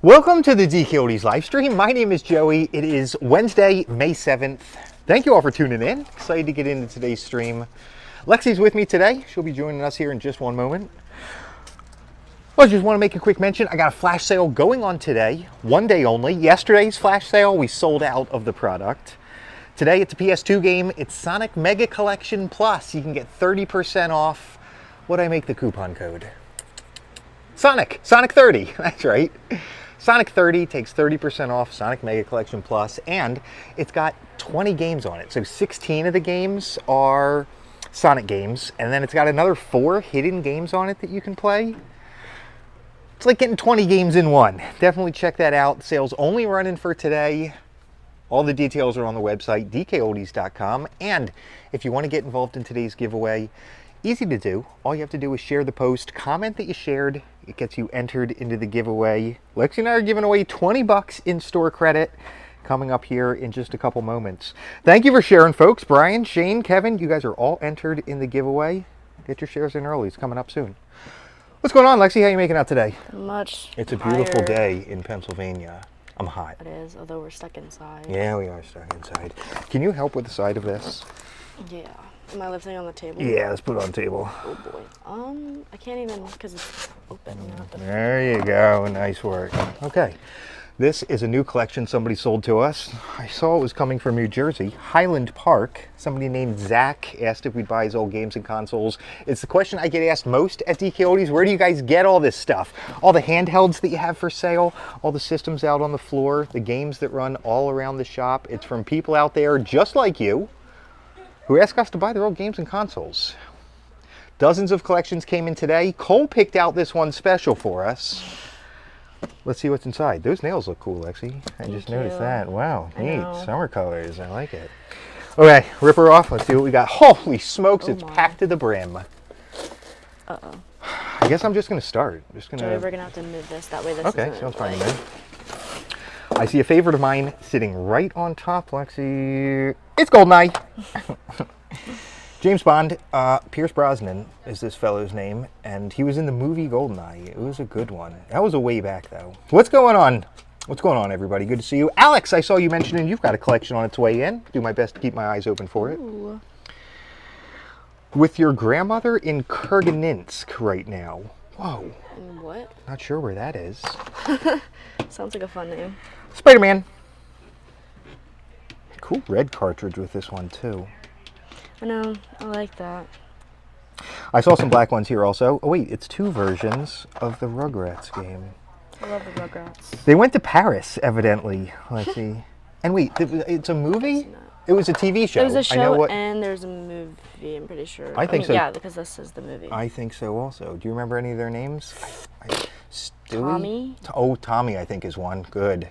Welcome to the DKOldies live stream. My name is Joey. It is Wednesday, May 7th. Thank you all for tuning in. Excited to get into today's stream. Lexi's with me today. She'll be joining us here in just one moment. Well, I just want to make a quick mention. I got a flash sale going on today, one day only. Yesterday's flash sale, we sold out of the product. Today it's a PS2 game. It's Sonic Mega Collection Plus. You can get 30% off. What'd I make the coupon code? Sonic 30, that's right. Sonic 30 takes 30% off Sonic Mega Collection Plus, and it's got 20 games on it. So 16 of the games are Sonic games, and then it's got another 4 hidden games on it that you can play. It's like getting 20 games in one. Definitely check that out. Sale's only running for today. All the details are on the website, DKOldies.com. And if you want to get involved in today's giveaway, easy to do. All you have to do is share the post, comment that you shared. It gets you entered into the giveaway. Lexi and I are giving away 20 bucks in store credit coming up here in just a couple moments. Thank you for sharing, folks. Brian, Shane, Kevin, you guys are all entered in the giveaway. Get your shares in early. It's coming up soon. What's going on, Lexi? How are you making out today? Much. It's a beautiful day in Pennsylvania. I'm hot. It is, although we're stuck inside. Yeah, we are stuck inside. Can you help with the side of this? Yeah. Am I lifting on the table? Yeah, let's put it on the table. Oh boy. I can't even, because it's open. There you go. Nice work. Okay. This is a new collection somebody sold to us. I saw it was coming from New Jersey, Highland Park. Somebody named Zach asked if we'd buy his old games and consoles. It's the question I get asked most at DKOldies. Where do you guys get all this stuff? All the handhelds that you have for sale, all the systems out on the floor, the games that run all around the shop. It's from people out there just like you who ask us to buy their old games and consoles. Dozens of collections came in today. Cole picked out this one special for us. Let's see what's inside. Those nails look cool, Lexi. I just noticed that. Wow, neat. Summer colors. I like it. Okay, rip her off. Let's see what we got. Holy smokes, it's packed to the brim. Uh-oh. I guess I'm just going to start. Joey, we're going to have to move this. That way this Okay, isn't sounds fine like... to me. I see a favorite of mine sitting right on top, Lexi. It's GoldenEye. James Bond, Pierce Brosnan is this fellow's name, and he was in the movie GoldenEye. It was a good one. That was a way back, though. What's going on? What's going on, everybody? Good to see you. Alex, I saw you mentioning you've got a collection on its way in. Do my best to keep my eyes open for it. Ooh. With your grandmother in Kurgansk right now. Whoa. And what? Not sure where that is. Sounds like a fun name. Spider-Man. Cool red cartridge with this one, too. I know. I like that. I saw some black ones here also. Oh, wait. It's 2 versions of the Rugrats game. I love the Rugrats. They went to Paris, evidently. Let's see. And wait, it's a movie? It was a TV show. It was a show and there's a movie, I'm pretty sure. I think so. Yeah, because this is the movie. I think so also. Do you remember any of their names? Stewie? Tommy? Oh, Tommy, I think, is one. Good.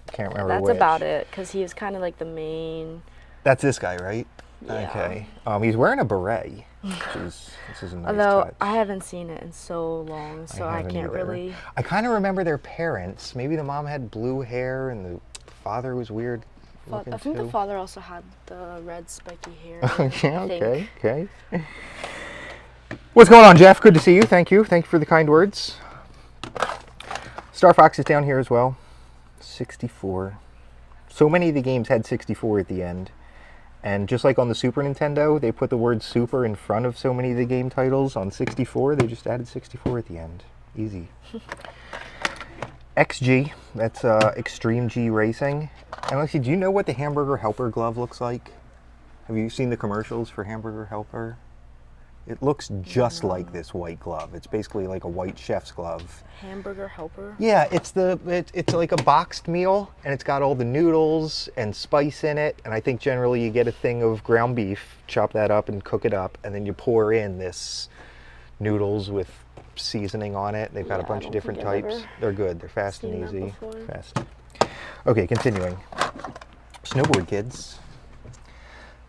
Can't remember which. That's about it, because he was kind of like the main... That's this guy, right? Yeah. Okay. He's wearing a beret. This is a nice Although, touch. I haven't seen it in so long, so I can't really... I kind of remember their parents. Maybe the mom had blue hair and the father was weird looking I think too. the father also had the red spiky hair. Yeah, okay. What's going on, Jeff? Good to see you. Thank you. Thank you for the kind words. Star Fox is down here as well. 64. So many of the games had 64 at the end. And just like on the Super Nintendo, they put the word Super in front of so many of the game titles. On 64, they just added 64 at the end. Easy. XG, that's Extreme G Racing. And Lexi, do you know what the Hamburger Helper glove looks like? Have you seen the commercials for Hamburger Helper? It looks just like this white glove. It's basically like a white chef's glove. Hamburger Helper? Yeah, it's like a boxed meal, and it's got all the noodles and spice in it. And I think generally you get a thing of ground beef, chop that up and cook it up, and then you pour in this noodles with seasoning on it. They've got a bunch of different types. They're good. They're fast and easy. Fast. Okay, continuing. Snowboard kids.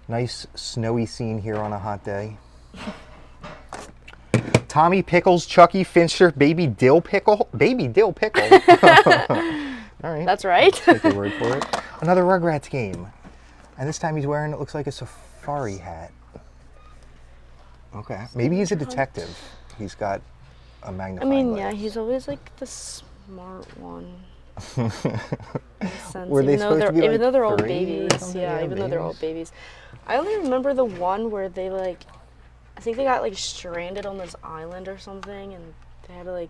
Nice snowy scene here on a hot day. Tommy Pickles, Chucky Fincher, Baby Dill Pickle. Baby Dill Pickle. All right. That's right. Take your word for it. Another Rugrats game. And this time he's wearing, it looks like a safari hat. Okay. Maybe he's a detective. He's got a magnifying glass. Yeah, he's always like this Smart one. Sense. Were they supposed to be even though they're all 3 or babies, something? yeah, even though they're all babies. I only remember the one where they like, I think they got like stranded on this island or something, and they had to like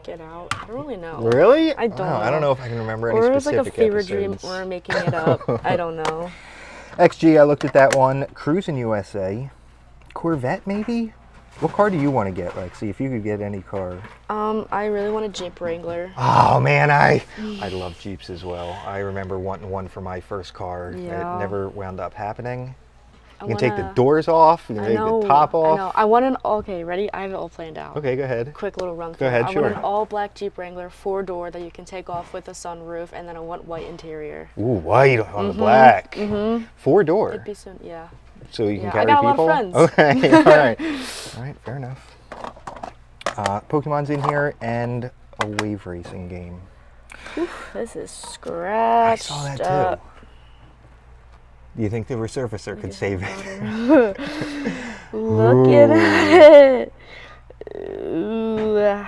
get out. I don't really know. Really? I don't know. I don't know if I can remember any Or it was specific like a fever episodes. dream, or I'm making it up. I don't know. XG, I looked at that one. Cruising USA. Corvette, maybe? What car do you want to get, Lexi, if you could get any car? I really want a Jeep Wrangler. Oh, man, I love Jeeps as well. I remember wanting one for my first car. Yeah. It never wound up happening. You can take the doors off, you can take the top off. I know. I want okay, ready? I have it all planned out. Okay, go ahead. Quick little run through. Go ahead, I sure. want an all-black Jeep Wrangler, 4-door that you can take off with a sunroof, and then I want white interior. Ooh, white on the black. 4-door. It'd be soon, yeah. So you can Yeah, carry I got people? a lot of friends. Okay, all right. All right, fair enough. Pokemon's in here and a wave racing game. Oof, this is scratched I saw that up. too. Do you think the resurfacer could save it? Look at it. Ooh.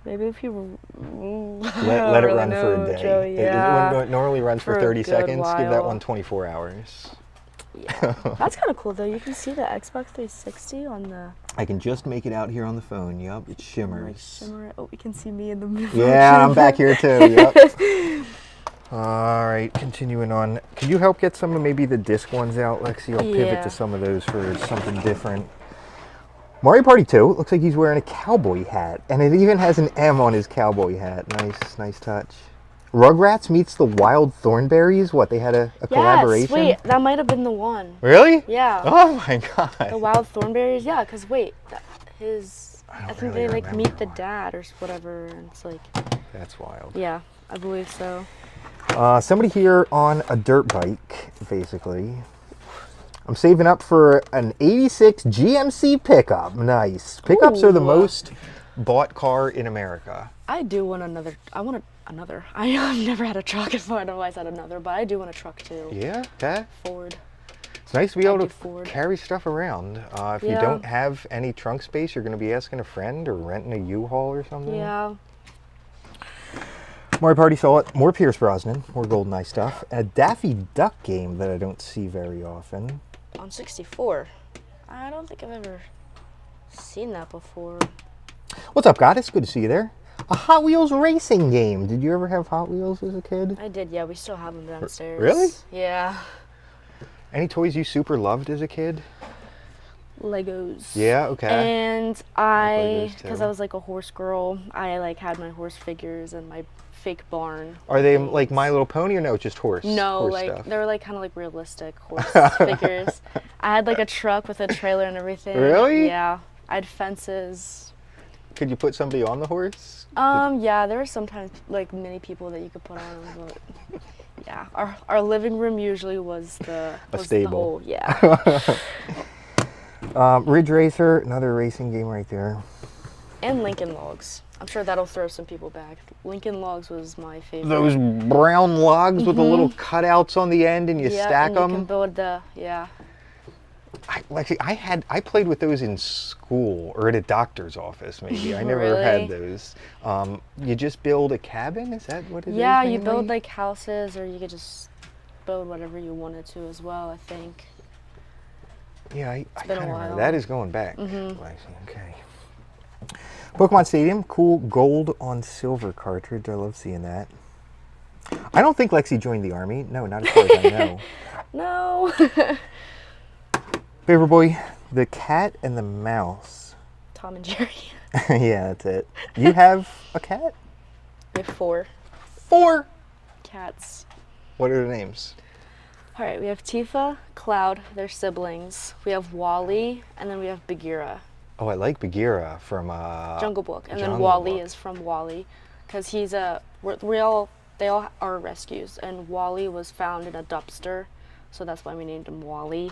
Maybe if you Let it run for a day. Joey, yeah. It normally runs for For a 30 good seconds. Give that while. one 24 hours. Yeah. That's kind of cool though. You can see the Xbox 360 on the I can just make it out here on the phone. Yup, it shimmers. shimmer. Oh, we can see me in the middle. Yeah, I'm back here too. Yep. All right, continuing on. Can you help get some of maybe the disc ones out, Lexi? I'll pivot Yeah. to some of those for something different. Mario Party 2, looks like he's wearing a cowboy hat, and it even has an M on his cowboy hat. Nice touch. Rugrats meets the Wild Thornberries. What, they had a collaboration? Wait, that might have been the one. Really? Yeah. Oh my god. The Wild Thornberries, yeah, because wait, I think really they like remember meet the one. dad or whatever, and it's like, That's wild. yeah, I believe so. Somebody here on a dirt bike, basically. I'm saving up for an 86 GMC pickup. Nice. Pickups are the Ooh. most bought car in America. I do want another. Another. I've never had a truck before. I don't know why I said another, but I do want a truck too. Yeah, okay. Ford. It's nice to be able do to Ford. carry stuff around. If you Yeah. don't have any trunk space, you're going to be asking a friend or renting a U-Haul or something. Yeah. Mario Party saw it. More Pierce Brosnan. More GoldenEye stuff. A Daffy Duck game that I don't see very often. On 64. I don't think I've ever seen that before. What's up, Goddess? Good to see you there. A Hot Wheels racing game. Did you ever have Hot Wheels as a kid? I did, yeah. We still have them downstairs. Really? Yeah. Any toys you super loved as a kid? Legos. Yeah, okay. And Legos, because too. I was like a horse girl, I like had my horse figures and my fake barn. Are they things. like My Little Pony or no, just horse? No, horse like stuff? they were like kind of like realistic horse figures. I had like a truck with a trailer and everything. Really? Yeah. I had fences. Could you put somebody on the horse? Yeah, there were sometimes like many people that you could put on, but yeah, our living room usually was the stable. whole, yeah. Ridge Racer, another racing game right there. And Lincoln Logs. I'm sure that'll throw some people back. Lincoln Logs was my favorite. Those brown logs with the little cutouts on the end, and you yeah, stack and them. You can build the I played with those in school or at a doctor's office. Maybe I never Really? had those. You just build a cabin. Is that what it is? Yeah, you mainly? build like houses, or you could just build whatever you wanted to as well. I think. Yeah, I been a kind of remember. while. That is going back. Okay. Pokemon Stadium, cool gold on silver cartridge. I love seeing that. I don't think Lexi joined the army. No, not as far as I know. No. Paperboy, the cat and the mouse. Tom and Jerry. Yeah, that's it. You have a cat? We have 4 cats. What are the names? All right, we have Tifa, Cloud, their siblings. We have Wally, and then we have Bagheera. Oh, I like Bagheera from Jungle Book, and then Jungle Wally Book. is from Wally, because he's they all are rescues, and Wally was found in a dumpster, so that's why we named him Wally,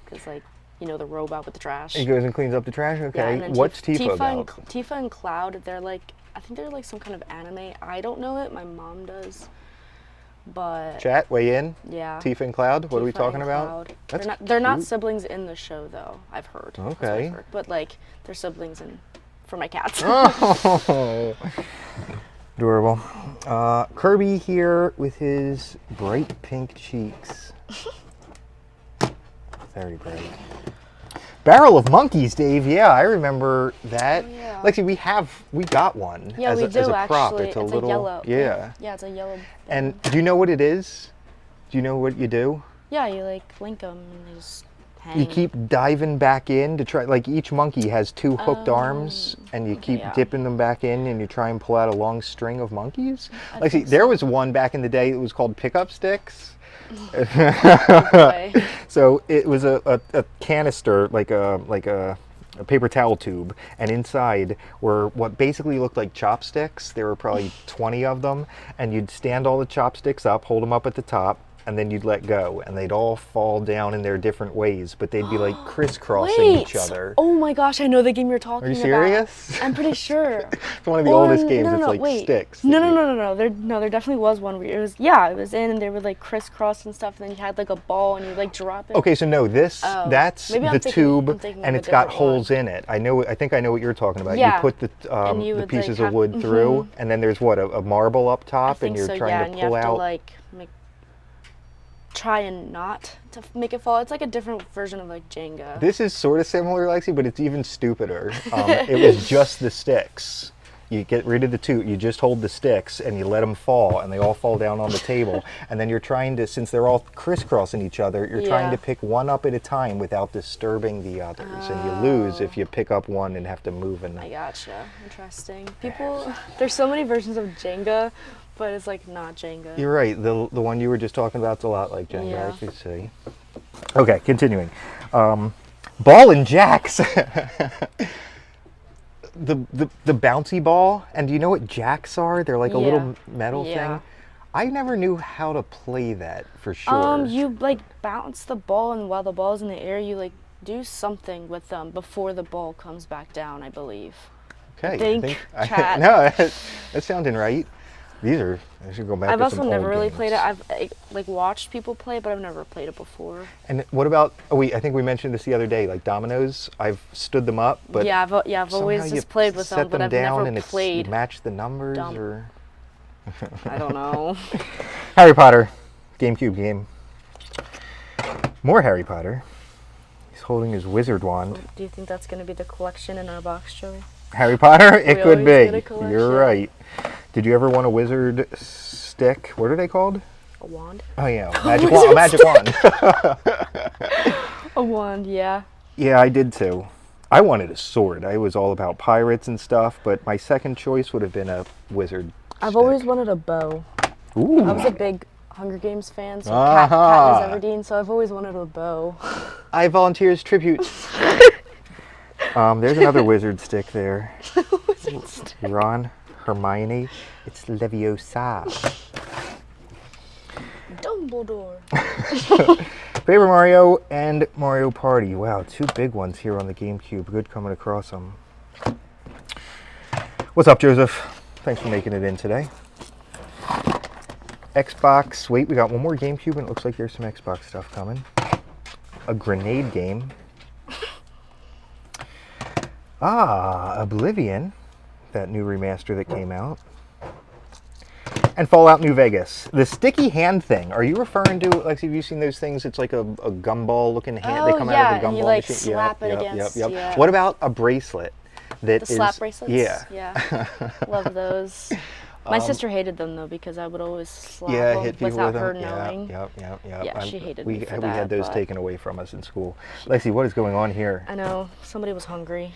because like the robot with the trash. He goes and cleans up the trash. Yeah, Okay. and then What's Tifa about? Tifa and Cloud, I think they're like some kind of anime. I don't know it. My mom does, but Chat, weigh in. yeah. Tifa and Cloud. What are we Tifa talking and about? Cloud. That's they're not cute. siblings in the show though. I've heard. That's what I've Okay. heard. But like they're siblings for my cats. Oh. Adorable. Kirby here with his bright pink cheeks. Very bright. Barrel of Monkeys, Dave. Yeah, I remember that. Oh, yeah. Lexi, we got one Yeah, as we a do prop. actually. It's a a little yellow. Yeah. Yeah, it's a yellow. And do you know what it is? Do you know what you do? Yeah, you like link them and they just hang. You keep diving back in to try, like each monkey has two hooked arms, and you keep yeah. dipping them back in, and you try and pull out a long string of monkeys. I Like, see, think there so. was one back in the day. It was called pickup sticks. Okay. So it was a canister, like a paper towel tube, and inside were what basically looked like chopsticks. There were probably 20 of them, and you'd stand all the chopsticks up, hold them up at the top, and then you'd let go, and they'd all fall down in their different ways, but they'd be like crisscrossing each other. Oh my gosh, I know the game you're talking about. Are you serious? I'm pretty sure. It's one of the oldest games. It's like wait. sticks. No. There definitely was one where it was in and they would like crisscross and stuff, and then you had like a ball and you like drop it. Okay, so no, that's Maybe the tube, I'm thinking and of a it's got different holes one. in it. I think I know what you're talking about. Yeah. You put the you would, pieces like, of wood through, and then there's what, a marble up I top, think and you're so, trying yeah, to and you pull have out. to like try and not to make it fall. It's like a different version of like Jenga. This is sort of similar, Lexi, but it's even stupider. It was just the sticks. You get rid of the two, you just hold the sticks and you let them fall, and they all fall down on the table. And then you're trying to, since they're all crisscrossing each other, you're trying to pick one up at a time without disturbing the others. And you lose if you pick up one and have to move. And I gotcha. Interesting. There's so many versions of Jenga, but it's like not Jenga. You're right. The one you were just talking about is a lot like Jenga. Yeah. I can see. Okay, continuing. Ball and jacks. the bouncy ball, and do you know what jacks are? They're like a little metal thing. I never knew how to play that for sure. You like bounce the ball, and while the ball's in the air, you like do something with them before the ball comes back down, I believe. Okay. Chat. No, that's sounding right. I should go back I've to also some never old really games. played it. I've like watched people play, but I've never played it before. And what about? I think we mentioned this the other day. Like dominoes, I've stood them up, but I've always somehow just you played with set them, but I've down never and played. You match the numbers, Dumb. or I don't know. Harry Potter, GameCube game. More Harry Potter. He's holding his wizard wand. Do you think that's going to be the collection in our box, Joey? Harry Potter? It could always get a be. collection. You're right. Did you ever want a wizard stick? What are they called? A wand? Oh yeah, magic wand. A magic wand. A wand, yeah. Yeah, I did too. I wanted a sword. I was all about pirates and stuff, but my second choice would have been a wizard I've stick. always wanted a bow. Ooh. I was a big Hunger Games fan, so Katniss Everdeen, so I've always wanted a bow. I volunteer as tribute. There's another wizard stick there. Ron, Hermione, it's Leviosa. Dumbledore. Paper Mario and Mario Party. Wow, two big ones here on the GameCube. Good coming across them. What's up, Joseph? Thanks for making it in today. Xbox. Wait, we got one more GameCube, and it looks like there's some Xbox stuff coming. A grenade game. Oblivion. That new remaster that came out. And Fallout New Vegas. The sticky hand thing. Are you referring to, Lexi, have you seen those things? It's like a gumball looking hand. They come out of a gumball and you like machine. slap it against. Yeah. What about a bracelet? The slap bracelets? Yeah. Yeah. Love those. My sister hated them though because I would always slap them hit people without with her them. knowing. Yeah. she hated we me for we that, had those but- taken away from us in school. Lexi, what is going on here? I know. Somebody was hungry.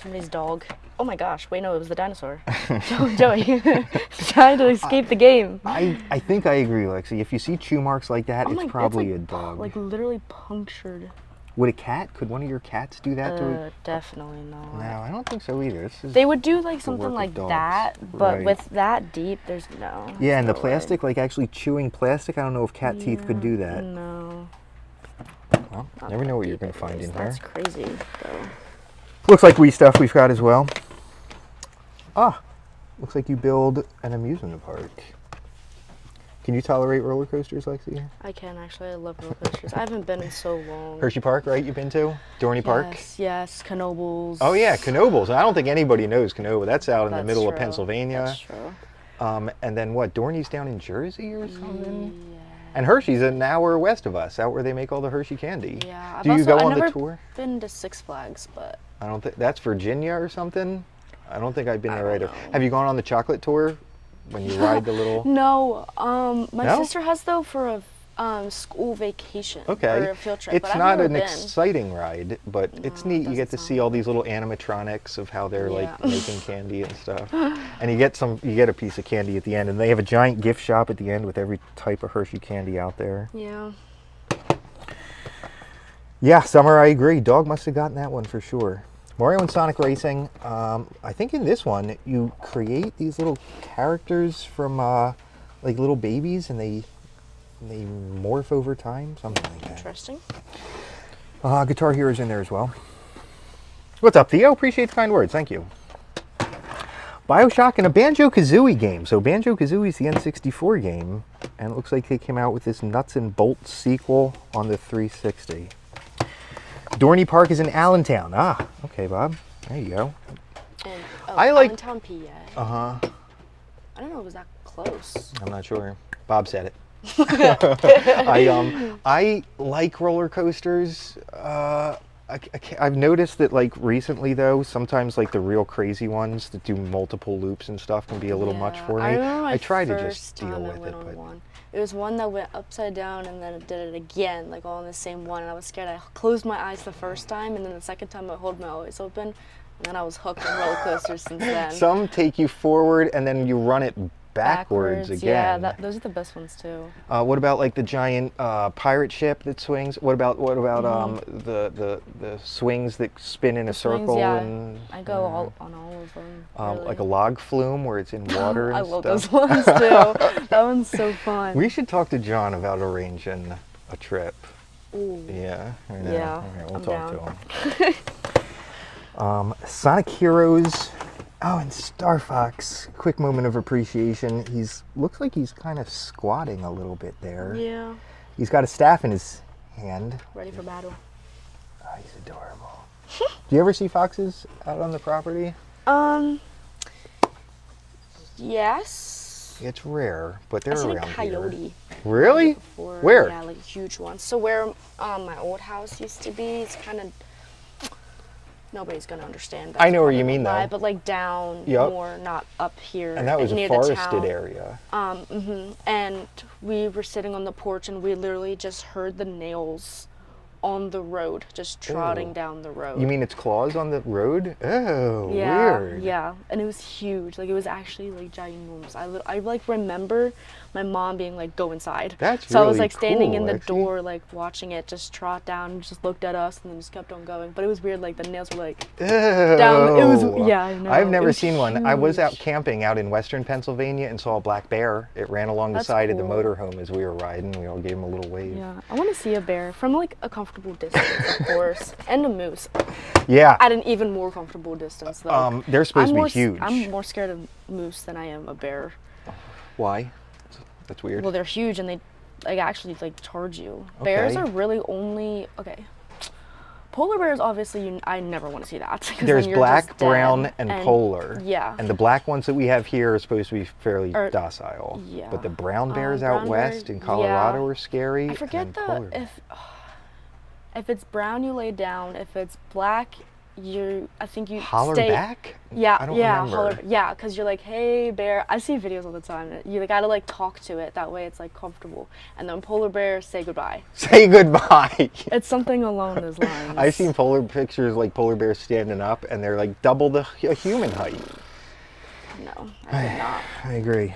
Somebody's dog. Oh my gosh. Wait, no, it was the dinosaur. Joey. Trying to escape the game. I think I agree, Lexi. If you see chew marks like that, it's probably a dog. Like literally punctured. Would a cat? Could one of your cats do that to it? Definitely not. No, I don't think so either. They would do like something work of like dogs. that, but Right. with that deep, there's no. Yeah, and the no way. plastic, like actually chewing plastic, I don't know if cat teeth could do that. No. Well, never know what you're going to find in here. That's crazy, though. Looks like Wii stuff we've got as well. Looks like you build an amusement park. Can you tolerate roller coasters, Lexi? I can actually. I love roller coasters. I haven't been in so long. Hershey Park, right? You've been to? Dorney Park? Yes, yes. Knoebels. Oh yeah, Knoebels. I don't think anybody knows Knoebels. That's out in the That's middle of true. Pennsylvania. That's true. And then what? Dorney's down in Jersey or something? Yeah. And Hershey's an hour west of us, out where they make all the Hershey candy. Yeah. Do you go on I've the never tour? been to Six Flags, but I don't think that's Virginia or something. I don't think I've been there I either. don't know. Have you gone on the chocolate tour when you ride the little? no. My No? sister has though for a school vacation Okay. or a field trip. It's but I've not never an been. exciting ride, but it's neat. You get to doesn't see all these little animatronics of how they're like Yeah. making candy and stuff. And you get a piece of candy at the end, and they have a giant gift shop at the end with every type of Hershey candy out there. Yeah. Yeah, Summer, I agree. Dog must have gotten that one for sure. Mario and Sonic Racing. I think in this one you create these little characters from like little babies, and they morph over time, something like that. Interesting. Guitar Hero's in there as well. What's up, Theo? Appreciate the kind words. Thank you. BioShock and a Banjo-Kazooie game. So Banjo-Kazooie is the N64 game, and it looks like they came out with this nuts and bolts sequel on the 360. Dorney Park is in Allentown. Ah, okay, Bob. There you go. And I like- Allentown, PA. Uh-huh. I don't know. Was that close? I'm not sure. Bob said it. I like roller coasters. I've noticed that like recently though, sometimes like the real crazy ones that do multiple loops and stuff can be a little much Yeah. for me. I remember my try to first just deal time with I went it, on but one. It was one that went upside down and then it did it again, like all in the same one. And I was scared. I closed my eyes the first time, and then the second time I hold my eyes open, and then I was hooked on roller coasters since then. some take you forward and then you run it backwards Yeah, again. those are the best ones too. What about like the giant pirate ship that swings? What about Mm-hmm. the swings that spin in a Swings, circle? yeah. And I go on all of them. like a really. log flume where it's in water and I love stuff. those ones too. That one's so fun. We should talk to John about arranging a trip. Ooh. Yeah. I know. Yeah, All right, we'll I'm talk to him. Sonic Heroes. Oh, and Star Fox. Quick moment of appreciation. Looks like he's kind of squatting a little bit there. Yeah. He's got a staff in his hand. Ready for battle. Oh, he's adorable. Do you ever see foxes out on the property? Yes. It's rare, but they're I seen a around coyote. here. Really? Before. Where? Yeah, like huge ones. So where my old house used to be, it's kind of nobody's gonna understand. I know where That's you probably mean, why, though. But like down Yep. more, not up here. And that was a near the forested town. area. And we were sitting on the porch, and we literally just heard the nails on the road, just trotting Ew. down the road. You mean its claws on the road? Oh, Yeah, weird. yeah, and it was huge. Like it was actually like ginormous. I like remember my mom being like, "Go inside." That's so I was really like standing cool, in the Lexi. door, like watching it just trot down, and just looked at us, and then just kept on going. But it was weird. Like the nails were like Ew. down. It was yeah. I know. I've It never was seen one. I was out huge. camping out in western Pennsylvania and saw a black bear. It ran along the That's side of the cool. motorhome as we were riding. We all gave him a little wave. Yeah, I want to see a bear from like a comfortable distance, of course, and a moose Yeah. at an even more comfortable distance. Though. They're supposed to be more huge. I'm more scared of moose than I am a bear. Why? That's weird. Well, they're huge and they like actually like charge you. Bears Okay. are really only okay. Polar bears, obviously, I never want to see that. 'cause then There's you're black, just dead. brown, and polar. Yeah. And the black ones that we have here are supposed to be fairly Or- docile. yeah. But the brown bears out brown west bears, in Colorado yeah. are scary. I forget and then polar bears. if it's brown, you lay down. If it's black, I think you Holler stay. back? Yeah, I don't yeah, remember. holler, yeah, because you're like, hey bear. I see videos all the time. You gotta like talk to it. That way it's like comfortable. And then polar bear, say goodbye. Say goodbye. It's something along those lines. I've seen polar pictures like polar bears standing up and they're like double the human height. No, I did not. I agree.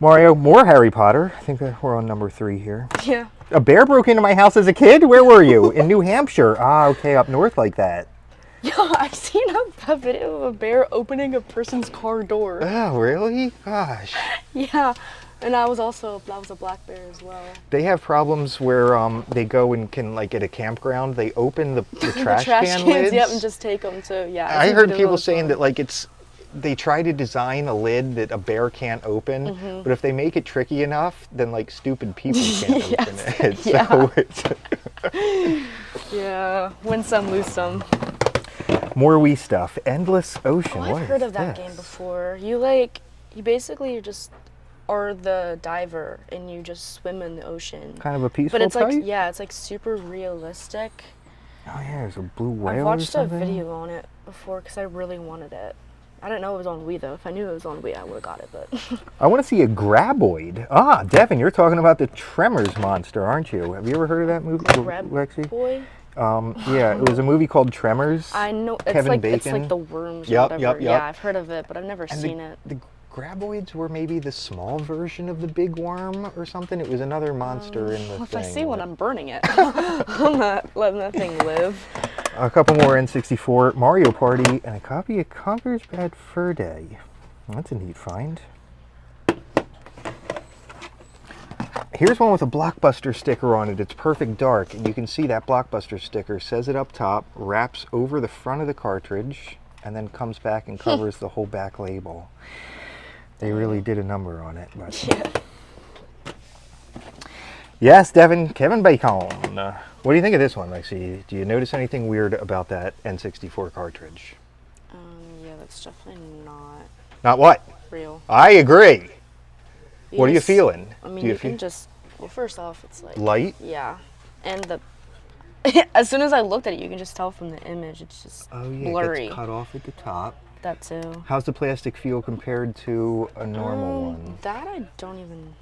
Mario, more Harry Potter. I think that we're on number 3 here. Yeah. A bear broke into my house as a kid? Where were you? In New Hampshire. Ah, okay, up north like that. Yo, I've seen a video of a bear opening a person's car door. Oh, really? Gosh. Yeah, and that was a black bear as well. They have problems where they go and can, like at a campground, they open the trash, Trash can cans, lids. yep, and just take them to, yeah. I see heard videos all people the saying time. that like it's they try to design a lid that a bear can't open, but if they make it tricky enough, then like stupid people can't open it. So it's Yeah, win some, lose some. more Wii stuff. Endless Ocean. Oh, I've heard of that game before. You basically you just are the diver and you just swim in the ocean. Kind of a peaceful But it's like, type? yeah, it's like super realistic. Oh yeah, there's a blue whale I've or watched a something. video on it before because I really wanted it. I didn't know it was on Wii though. If I knew it was on Wii, I would have got it, but. I want to see a graboid. Ah, Devin, you're talking about the Tremors monster, aren't you? Have you ever heard of that movie, Lexi? Boy? Yeah, it was a movie called Tremors. I know, it's Kevin like, Bacon. it's like the worms or Yep, whatever. yep. Yeah, I've heard of it, but I've never And seen it. The graboids were maybe the small version of the big worm or something. It was another monster in the Well, if thing. I see one, I'm burning it. I'm not letting that thing live. A couple more N64, Mario Party, and a copy of Conker's Bad Fur Day. That's a neat find. Here's one with a Blockbuster sticker on it. It's perfect dark, and you can see that Blockbuster sticker says it up top, wraps over the front of the cartridge, and then comes back and covers the whole back label. They really did a number on it. But. Yeah. Yes, Devin, Kevin Bacon. What do you think of this one, Lexi? Do you notice anything weird about that N64 cartridge? Yeah, that's definitely not Not what? real. I agree. What are you just- feeling? I mean, Do you can just, well, first off, it's like, light? yeah. And as soon as I looked at it, you can just tell from the image, it's just Oh yeah, blurry. it's cut off at the top. That too. How's the plastic feel compared to a normal one? That I don't even,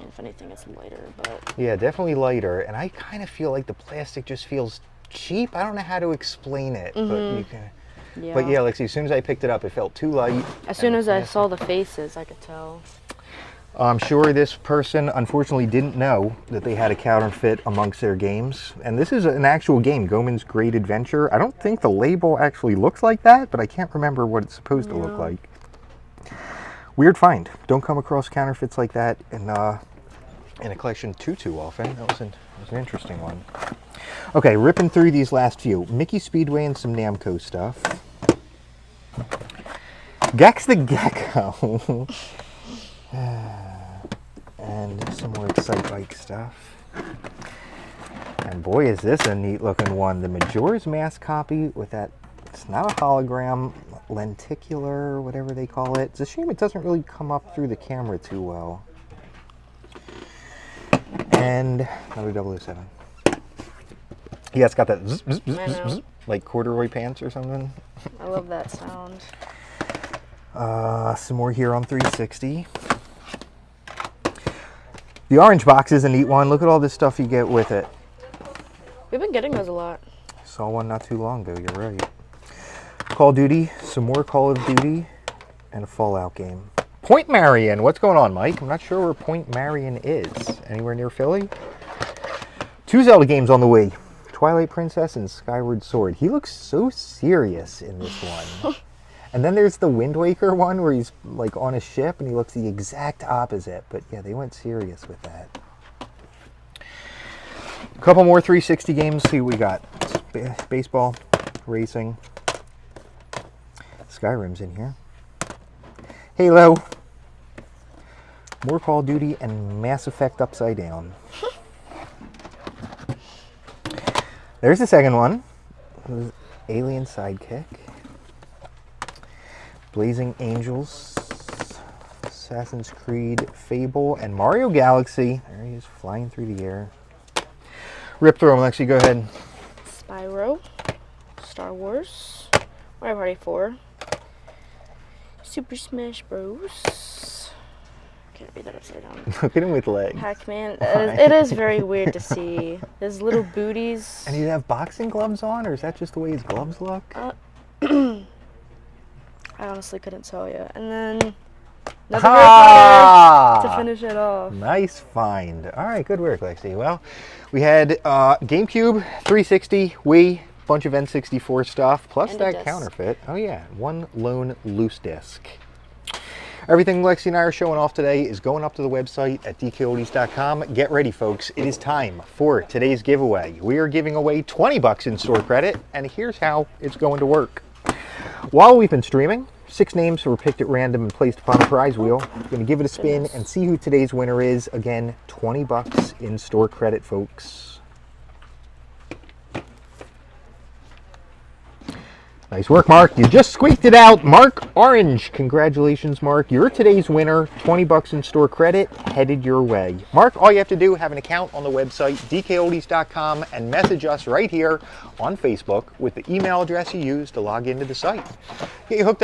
if anything, it's lighter, but. Yeah, definitely lighter. And I kind of feel like the plastic just feels cheap. I don't know how to explain it, but you can. Yeah. But yeah, Lexi, as soon as I picked it up, it felt too light. As soon as I saw the faces, I could tell. I'm sure this person unfortunately didn't know that they had a counterfeit amongst their games. And this is an actual game, Goemon's Great Adventure. I don't think the label actually looks like that, but I can't remember what it's supposed to look like. Weird find. Don't come across counterfeits like that in a collection too often. That was an interesting one. Okay, ripping through these last few. Mickey Speedway and some Namco stuff. Gex the Gecko. And some more Excite Bike stuff. And boy, is this a neat looking one. The Majora's Mask copy with that, it's not a hologram, lenticular, whatever they call it. It's a shame it doesn't really come up through the camera too well. And another 007. Yeah, it's got that zzz, zzz, zzz, zzz, zzz, like corduroy pants or something. I love that sound. Some more here on 360. The orange box is a neat one. Look at all this stuff you get with it. We've been getting those a lot. Saw one not too long ago, you're right. Call of Duty, some more Call of Duty, and a Fallout game. Point Marion, what's going on, Mike? I'm not sure where Point Marion is. Anywhere near Philly? 2 Zelda games on the way. Twilight Princess and Skyward Sword. He looks so serious in this one. And then there's the Wind Waker one where he's like on a ship and he looks the exact opposite. But yeah, they went serious with that. A couple more 360 games. See what we got. Baseball, racing. Skyrim's in here. Halo. More Call of Duty and Mass Effect Upside Down. There's the second one. Alien Sidekick. Blazing Angels. Assassin's Creed, Fable, and Mario Galaxy. There he is, flying through the air. Rip through them, Lexi, go ahead. Spyro, Star Wars, Mario Party 4, Super Smash Bros. Can't read that upside down. Look at him with legs. Pac-Man. It is very weird to see his little booties. And he'd have boxing gloves on, or is that just the way his gloves look? I honestly couldn't tell you. And then another Harry Potter to finish it off. Nice find. All right, good work, Lexi. Well, we had GameCube, 360, Wii, bunch of N64 stuff, plus And a that disc. counterfeit. Oh yeah, one lone loose disc. Everything Lexi and I are showing off today is going up to the website at DKOldies.com. Get ready, folks. It is time for today's giveaway. We are giving away 20 bucks in store credit, and here's how it's going to work. While we've been streaming, 6 names were picked at random and placed upon the prize wheel. We're going to give it a spin Goodness. and see who today's winner is. Again, 20 bucks in store credit, folks. Nice work, Mark. You just squeaked it out. Mark Orange. Congratulations, Mark. You're today's winner. 20 bucks in store credit headed your way. Mark, all you have to do, have an account on the website, DKOldies.com, and message us right here on Facebook with the email address you used to log into the site. Get you hooked up